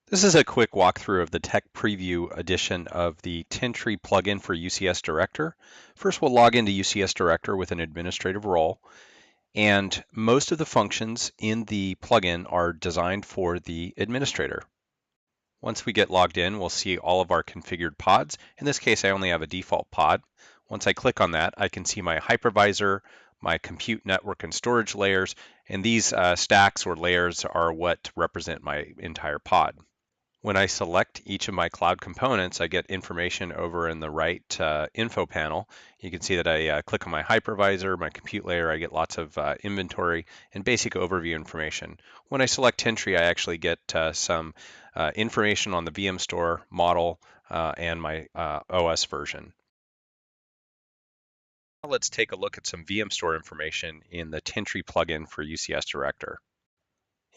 This is a quick walkthrough of the tech preview edition of the Tintri plugin for UCS Director. First, we'll log into UCS Director with an administrative role, and most of the functions in the plugin are designed for the administrator. Once we get logged in, we'll see all of our configured pods. In this case, I only have a default pod. Once I click on that, I can see my hypervisor, my compute network and storage layers, and these stacks or layers are what represent my entire pod. When I select each of my cloud components, I get information over in the right info panel. You can see that I click on my hypervisor, my compute layer, I get lots of inventory and basic overview information. When I select Tintri, I actually get some information on the VM store model and my OS version. Now let's take a look at some VM store information in the Tintri plugin for UCS Director.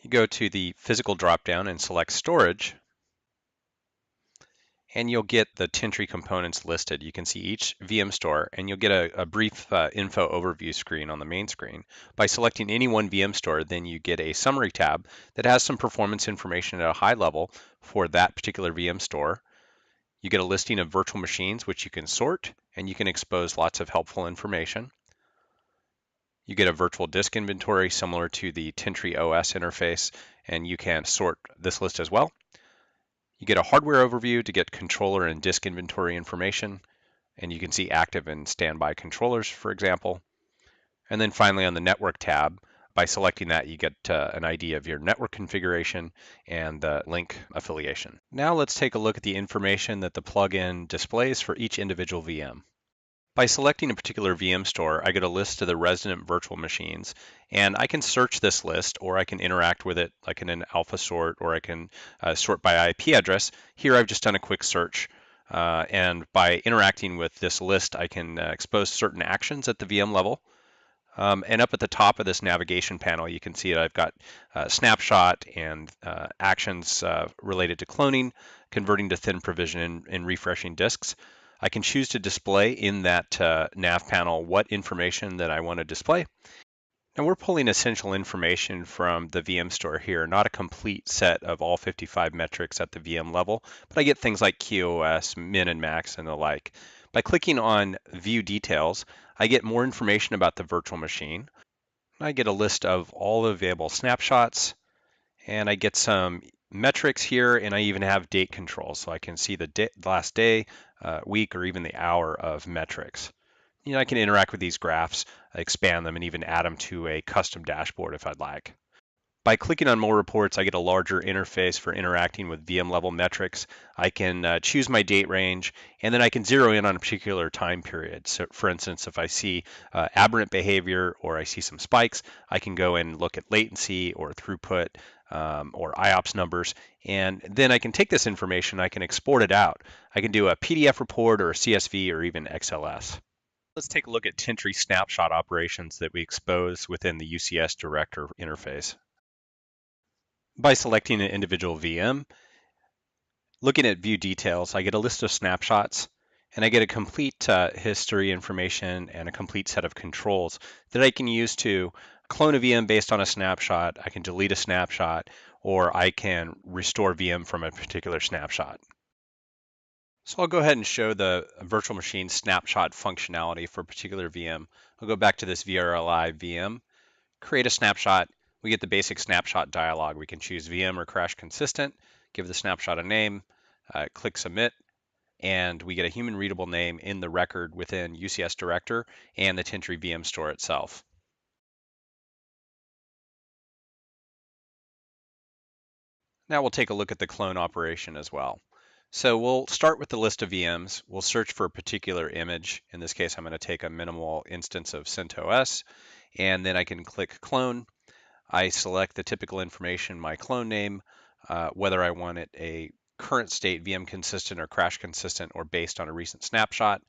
You go to the physical dropdown and select storage, and you'll get the Tintri components listed. You can see each VM store, and you'll get a brief info overview screen on the main screen. By selecting any one VM store, then you get a summary tab that has some performance information at a high level for that particular VM store. You get a listing of virtual machines, which you can sort, and you can expose lots of helpful information. You get a virtual disk inventory similar to the Tintri OS interface, and you can sort this list as well. You get a hardware overview to get controller and disk inventory information, and you can see active and standby controllers, for example. And then finally on the network tab, by selecting that, you get an idea of your network configuration and the link affiliation. Now let's take a look at the information that the plugin displays for each individual VM. By selecting a particular VM store, I get a list of the resident virtual machines, and I can search this list, or I can interact with it like in an alpha sort, or I can sort by IP address. Here I've just done a quick search, and by interacting with this list, I can expose certain actions at the VM level. And up at the top of this navigation panel, you can see that I've got snapshot and actions related to cloning, converting to thin provision, and refreshing disks. I can choose to display in that nav panel what information that I want to display. And we're pulling essential information from the VM store here, not a complete set of all 55 metrics at the VM level, but I get things like QoS, min and max, and the like. By clicking on View Details, I get more information about the virtual machine. I get a list of all available snapshots, and I get some metrics here, and I even have date control, so I can see the last day, week, or even the hour of metrics. I can interact with these graphs, expand them, and even add them to a custom dashboard if I'd like. By clicking on more reports, I get a larger interface for interacting with VM level metrics. I can choose my date range, and then I can zero in on a particular time period. So for instance, if I see aberrant behavior or I see some spikes, I can go and look at latency or throughput or IOPS numbers, and then I can take this information, I can export it out. I can do a PDF report or a CSV or even XLS. Let's take a look at Tintri snapshot operations that we expose within the UCS Director interface. By selecting an individual VM, looking at view details, I get a list of snapshots, and I get a complete history information and a complete set of controls that I can use to clone a VM based on a snapshot, I can delete a snapshot, or I can restore VM from a particular snapshot. So I'll go ahead and show the virtual machine snapshot functionality for a particular VM. I'll go back to this VRLI VM, create a snapshot. We get the basic snapshot dialog. We can choose VM or crash consistent, give the snapshot a name, click submit, and we get a human readable name in the record within UCS Director and the Tintri VM store itself. Now we'll take a look at the clone operation as well. So we'll start with the list of VMs. We'll search for a particular image. In this case, I'm going to take a minimal instance of CentOS, and then I can click clone. I select the typical information, my clone name, whether I want it a current state VM consistent or crash consistent or based on a recent snapshot,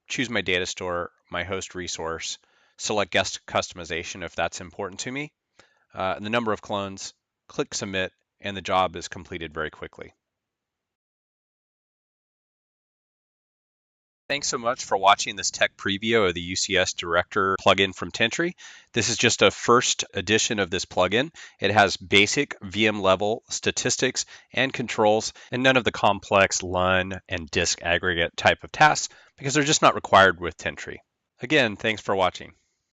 choose my data store, my host resource, select guest customization if that's important to me, the number of clones, click submit, and the job is completed very quickly. Thanks so much for watching this tech preview of the UCS Director plugin from Tintri. This is just a first edition of this plugin. It has basic VM level statistics and controls and none of the complex LUN and disk aggregate type of tasks because they're just not required with Tintri. Again, thanks for watching.